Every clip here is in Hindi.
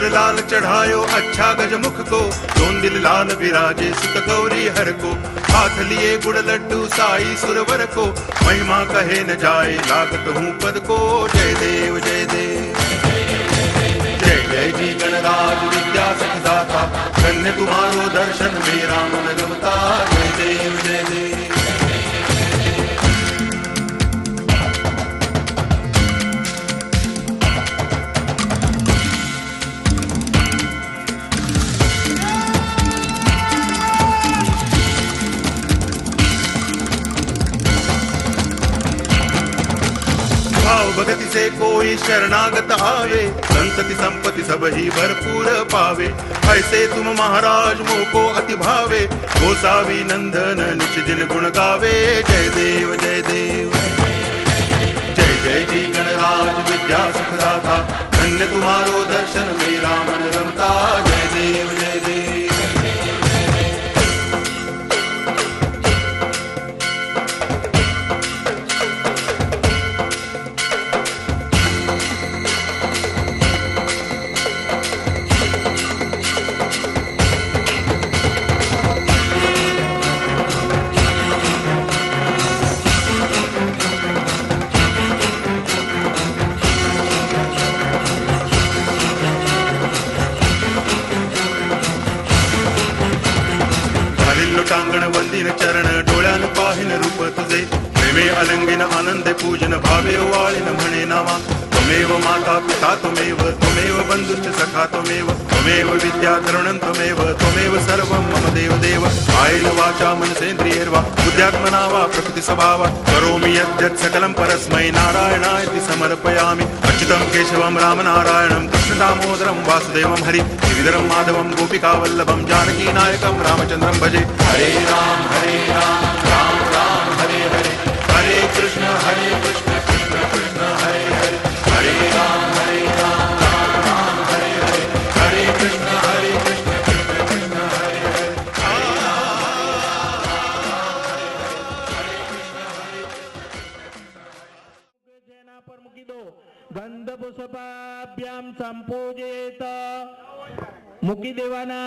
लाल चढ़ायो अच्छा गज मुख को, दोन दिल लाल विराजे सुत गौरी हर को। हाथ लिए गुड़ लड्डू साई सुरवर को, महिमा कहे न जाए लागत हूँ पद को। जय देव जय देव जय जय जी गणराज विद्या सखदाता, धन्य तुम्हारो दर्शन मेरा मन रमता। जय देव जय देव भगति से कोई शरणागत आवे, संतति संपत्ति सब ही भरपूर पावे। ऐसे तुम महाराज मोको अति भावे, गोसावी नंदन निच दिन गुण गावे। जय देव जय देव जय जय जी गणराज विद्या सुखदाता, धन्य तुम्हारो दर्शन मेरा मन रमता। जय देव जय देव टांगण वंदिन चरण डोळ्यान पाहिन रूप तुझे, प्रेमे अलंगिन आनंद पूजन भावे वाळिन म्हणे नामा। त्वमेव माता पिता त्वमेव, त्वमेव बंधुश्च सखा त्वमेव, त्वमेव विद्या तरुणं त्वमेव, त्वमेव सर्वं मम देव देव। कायेन वाचा मनसेन्द्रियैर्वा बुद्ध्यात्मना वा प्रकृति स्वभावात् करोमि यद्यत् सकलं परस्मै नारायणायति समर्पयामि। अच्युतं केशवं रामनारायणं कृष्ण दामोदरं वासुदेवं हरि श्रीधरं माधवं गोपिकावल्लभं जानकी नायकं रामचन्द्रं भजे। हरे राम राम राम हरे हरे, हरे कृष्ण कृष्ण कृष्ण हरे हरे, हरे राम राम राम हरे हरे, हरे कृष्ण कृष्ण कृष्ण हरे हरे। पर मुकी दो गंध पुष्पाभ्याम संपूजित। मुकी देवाना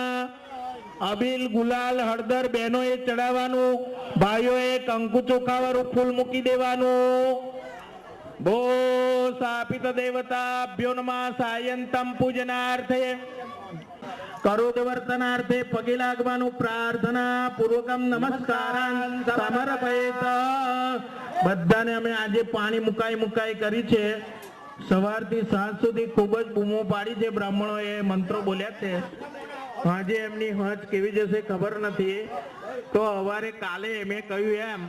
अबील गुलाल हळदर बहनों ए चढ़ावानु, भाइयों ए कंकु चोखावाळું फूल मुकी देवानु। भो स्थापित देवताभ्यो नमः। सायंतम पूजनार्थे करोदवर्तनार्थे पगे लागवानु, प्रार्थना पूर्वकम नमस्कारान् समर्पयेत। બધાને અમે આજે પાણી મુકાઈ કરી છે। સવારથી સાંજ સુધી ખૂબ જ બૂમો પાડી છે, બ્રાહ્મણોએ મંત્રો બોલ્યા છે। આજે એમની હજ કેવી જશે ખબર નથી, તો સવારે કાલે મેં કહ્યું એમ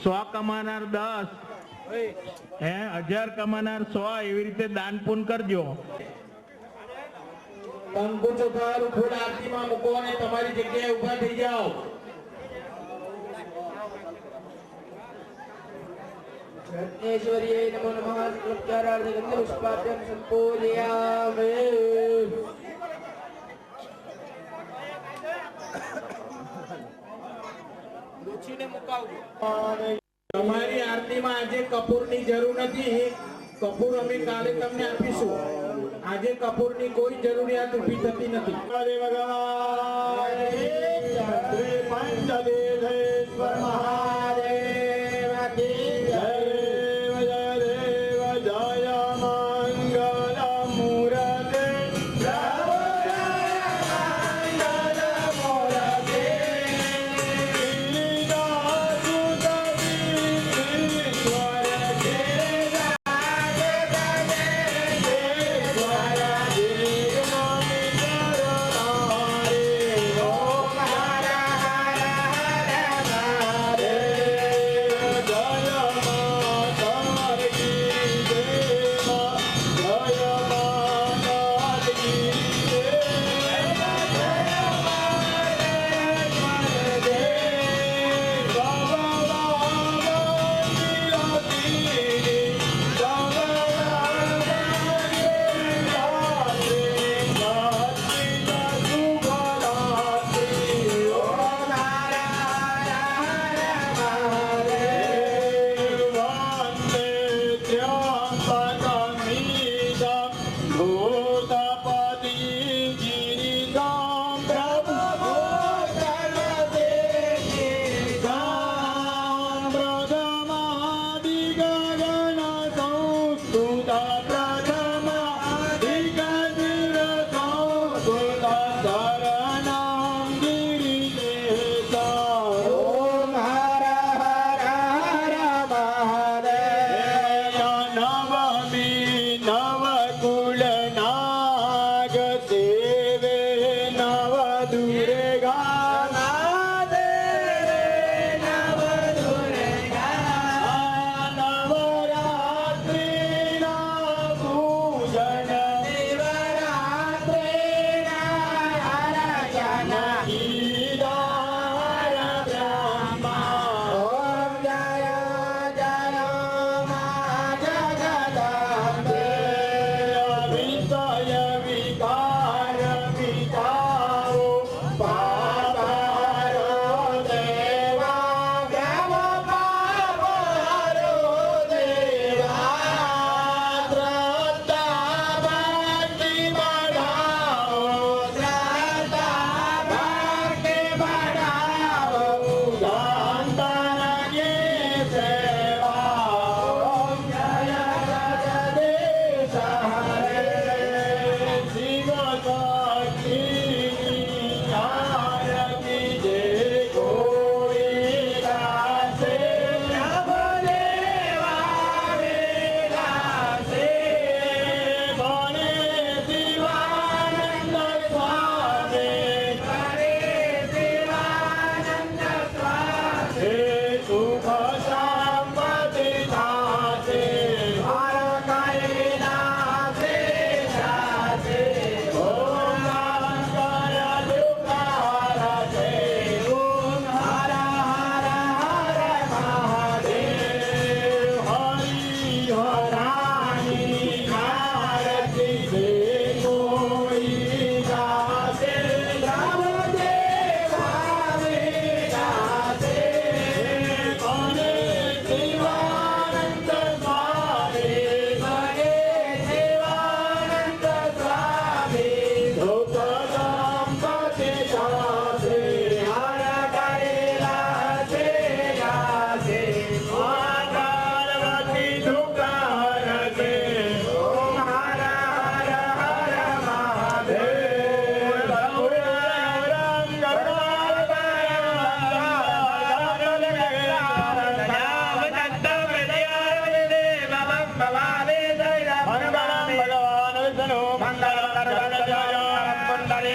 100 કમાનાર 10, 1000 કમાનાર 100 એવી રીતે દાન પૂન કરજો। કંકુ ચોખાવાળું ફૂલ આરતીમાં મૂકો અને તમારી જગ્યાએ ઊભા થઈ જાઓ। रत्नेश्वर्यै नमो नमः। उपचारार्थे गन्धपुष्पाभ्यां संपूजयामि। रुचिने मुकावજો। તમારી આરતીમાં આજે કપૂરની જરૂર નથી, કપૂર અમે કાલે તમને આપીશું। આજે કપૂરની કોઈ જરૂરિયાત ઊભી થતી નથી। હરે ભગવાન શ્રી પંચદેવેશ્વર મહાદેવ કી જય। Hare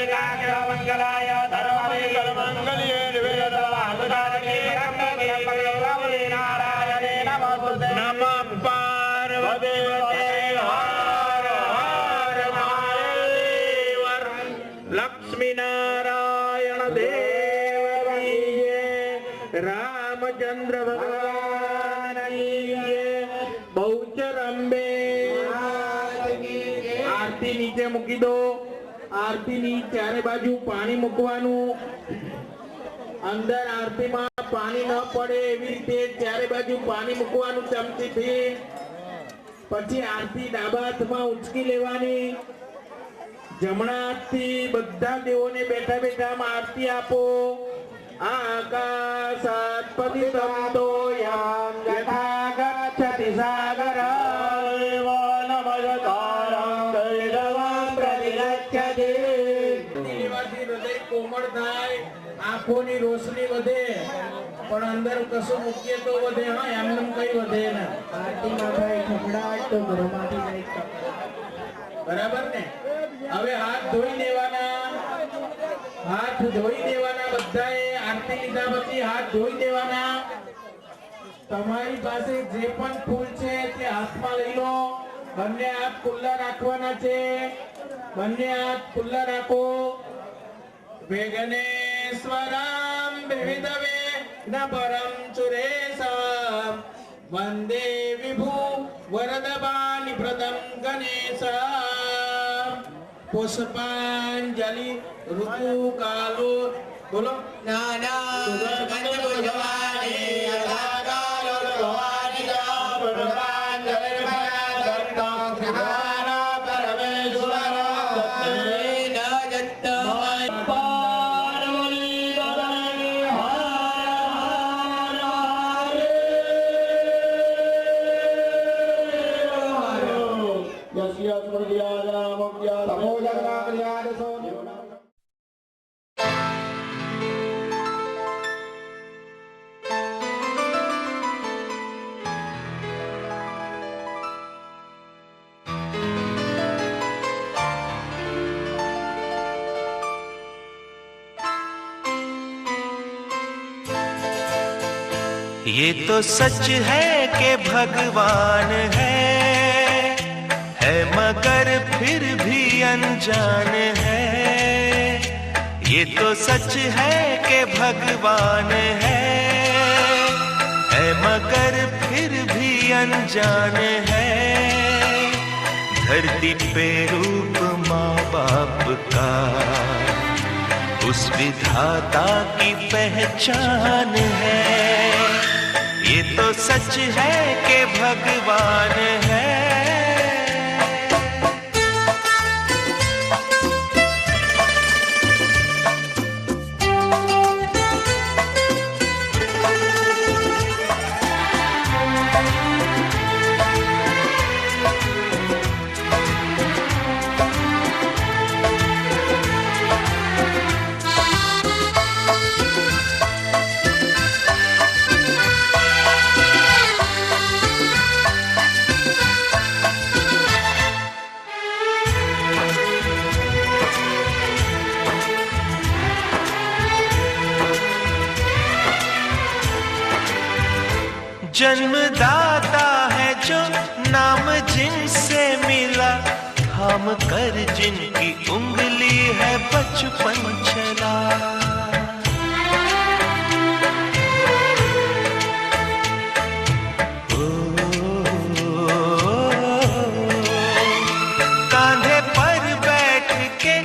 मंगलाय धर्ममंगल्ये नारायणे नमोस्तुते नमः पार्वती हर हर महादेव लक्ष्मी नारायण देव की जय रामचंद्र भगवान की जय बहुचर अंबे आरती नीचे મૂકી દો आरती ની ચારે બાજુ પાણી મૂકવાનું અંદર આરતી માં પાણી ન પડે એવી રીતે ચારે બાજુ પાણી મૂકવાનું ચમચીથી પછી આરતી ડાબા હાથમાં ઉંચકી લેવાની જમણા હાથથી બધા દેવોને બેઠા બેઠા આરતી આપો આકાશાત પતિતમ તોયં યથા ગચ્છતિ સાગરં વનમયતારં દૈવં પ્રતિગચ્છતિ લેવાથી હૃદય કોમળ થાય આંખોની રોશની વધે પણ અંદર કશું મૂકીએ તો વધે હા એમનેમ કઈ વધે ના આરતીમાં થાય ઠકડાટ તો ઘરમાંથી નહીં બરાબર ને હવે હાથ ધોઈ દેવાના બધાએ આરતી લીધા પછી હાથ ધોઈ દેવાના તમારી પાસે જે પણ ફૂલ છે તે હાથમાં લઈ લો બંને હાથ ખુલ્લા રાખવાના છે બંને હાથ ખુલ્લા રાખો વેગનેશ્વરમ વિવિધવે નબરમ સુરેશમ વંદે વિભુ વરદબાની પ્રદમ ગણેશમ પુષ્પાંજલિ ઋતુ કાલો બોલો નાના ગંધભુજવાણી અધાકાલો ભવાની પુષ્પાંજલિ ભગવંતં જ્ઞાન પરમેશ્વર સત્યેન જત્તમય પાર્વતી પદને હર યસ્ય સ્મૃત્યાનામોક્યા તમોજગનામયાદસો ये तो सच है कि भगवान है मगर फिर भी अनजान है। ये तो सच है कि भगवान है मगर फिर भी अनजान है। धरती पे रूप माँ बाप का उस विधाता की पहचान है। ये तो सच है कि भगवान है। जन्मदाता है जो नाम जिनसे मिला, थाम कर जिनकी उंगली है बचपन चला। कांधे पर बैठ के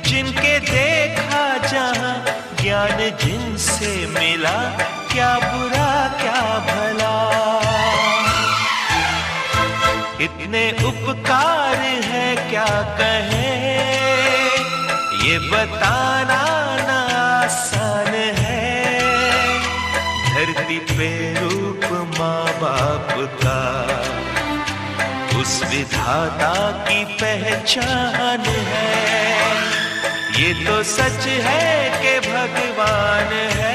जिनके देखा जहां, ज्ञान जिनसे मिला, क्या बुरा क्या भला। इतने उपकार है क्या कहें, ये बताना ना आसान है। धरती पे रूप माँ बाप का उस विधाता की पहचान है। ये तो सच है कि भगवान है।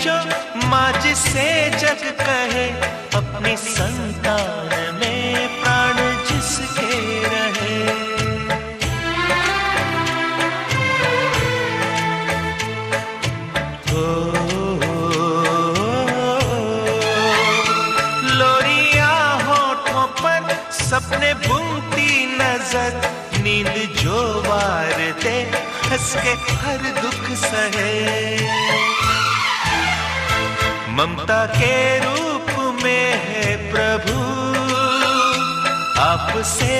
जो माँ जिसे जग कहे, अपनी संतान में प्राण जिसके रहे। लोरिया होठों पर सपने बुनती नजर, नींद जो वार दे हंस के हर दुख सहे। ममता के रूप में है प्रभु, आपसे